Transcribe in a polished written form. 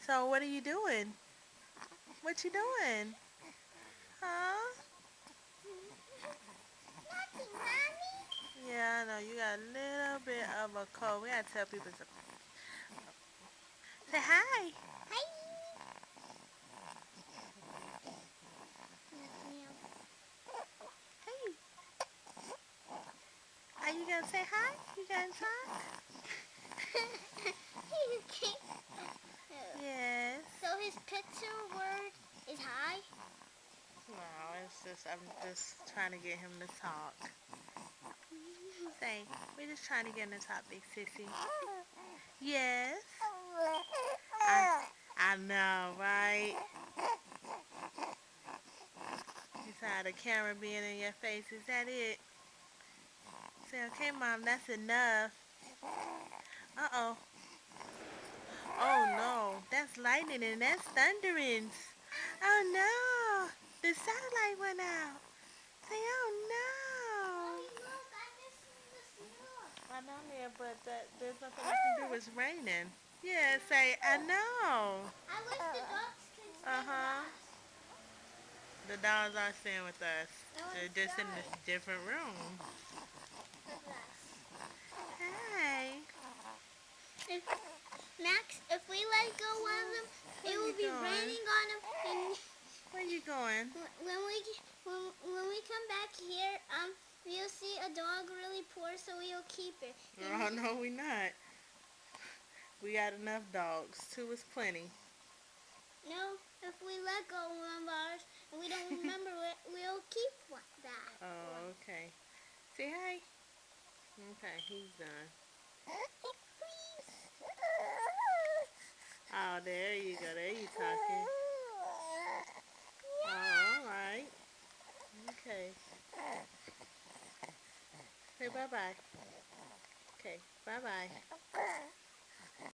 So what are you doing? What you doing? Huh? Nothing, Mommy. Yeah, I know. You got a little bit of a cold. We gotta tell people to say hi. Hi. Meow. Hey. Are you gonna say hi? You gonna talk? Okay. Yes. So his picture word is hi. No, it's just I'm just trying to get him to talk. Say, we're just trying to get him to talk, big sissy. Yes. I know, right? You saw the camera being in your face. Is that it? Say, okay, Mom, that's enough. Uh-oh. Oh, no. That's lightning and that's thunderings. Oh, no. The satellite went out. Say, oh, no. Mommy, look, I'm missing the snow. I know, Mia, but there's nothing I can do. It's raining. Yeah, say, I know. I wish the dogs could stay with Uh-huh. us. The dolls are staying with us. No, They're just in this inside different room. with us. Hey. If Max, if we let go of them, Where it you will be going? raining on them. And Where you going? when we come back here, we'll see a dog really poor, so we'll keep it. Oh, no, we not. We got enough dogs. Two is plenty. No, if we let go of ours and we don't remember it, we'll keep that one. Oh, okay. Say hi. Okay, he's done. Oh, there you go. There you talking. Oh, all right. Okay. Say bye-bye. Okay, bye-bye.